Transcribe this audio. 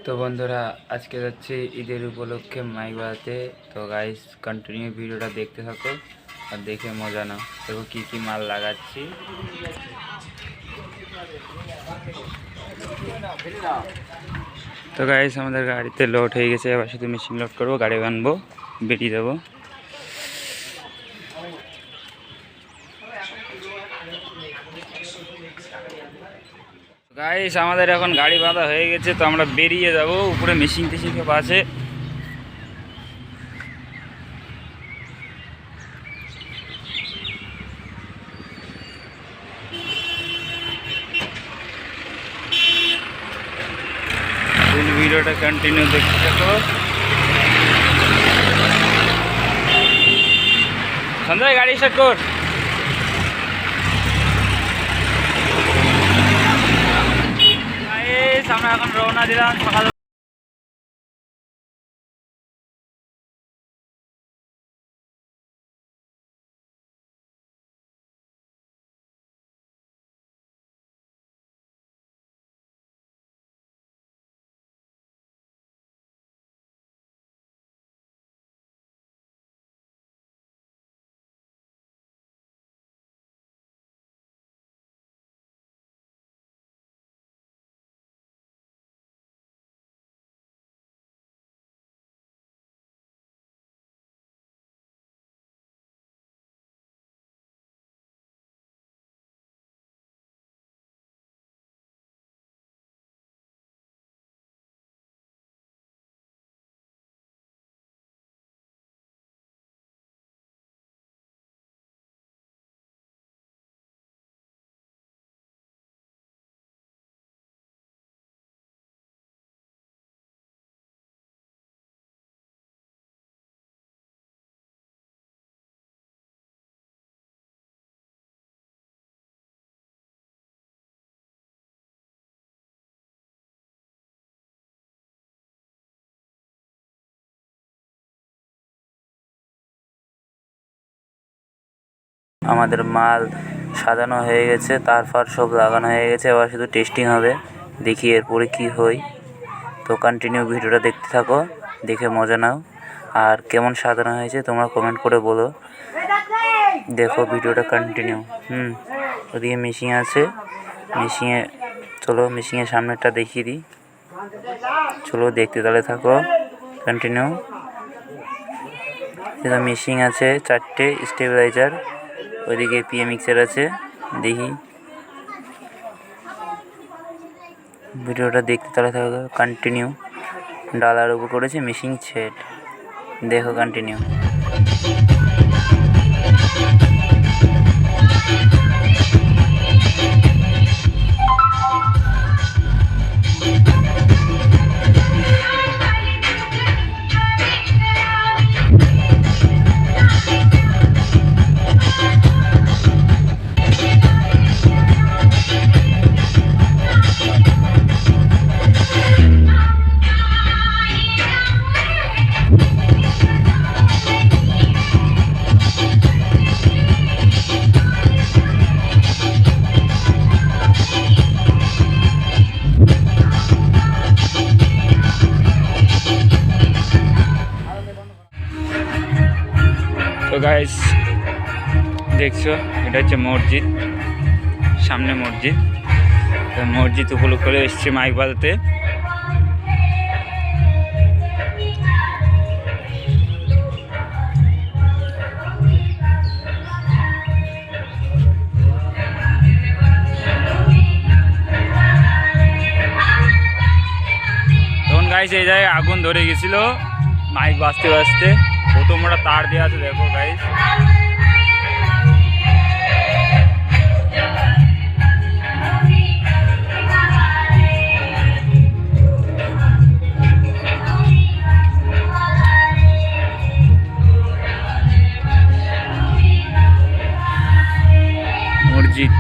তো বন্ধুরা আজকে যাচ্ছি ঈদের উপলক্ষে মাইক বাজাতে। তো গাইস কন্টিনিউ ভিডিওটা দেখতে থাকো আর দেখে মজা নাও। দেখো কি কি মাল লাগাচ্ছি। তো গাইস আমাদের গাড়িতে লোড হয়ে গেছে, এবার শুধু মেশিন লোড করবো, গাড়ি বানবো, বেরিয়ে যাবো। গাইস আমাদের এখন গাড়ি বাঁধা হয়ে গেছে, তো আমরা বেরিয়ে যাব। উপরে মেশিন টেশিন সব আছে। ফুল ভিডিওটা কন্টিনিউ দেখতে থাকো। সঞ্জয় গাড়ি স্টার্ট কর। আমরা এখন রওনা দিলাম সকাল। আমাদের মাল সাজানো হয়ে গেছে, তারপর সব লাগানো হয়ে গেছে, এবার শুধু টেস্টিং হবে। দেখি এরপরে কি হয়। তো কন্টিনিউ ভিডিওটা দেখতে থাকো, দেখে মজা নাও। আর কেমন সাজানো হয়েছে তোমরা কমেন্ট করে বলো। দেখো ভিডিওটা কন্টিনিউ। ওদিকে মেশিন আছে, মেশিনে চলো মেশিনের সামনেটা দেখিয়ে দিই। চলো দেখতে তাহলে থাকো কন্টিনিউ। এটা মেশিন আছে 4টে স্টেবিলাইজার, ওইদিকে পিএ মিক্সার আছে। দেখি ভিডিওটা দেখতে তাহলে থাকো কন্টিনিউ। ডালার উপর করেছে মেশিন সেট, দেখো কন্টিনিউ। তো গাইস দেখছো এটা হচ্ছে মসজিদ, সামনে মসজিদ। তো মসজিদ উপলক্ষে এসছে মাইক বাজাতে। তখন গাইস এই জায়গায় আগুন ধরে গেছিল মাইক বাজতে বাজতে। প্রথম ওটা তার দেওয়া আছে, দেখো গাইস। মসজিদ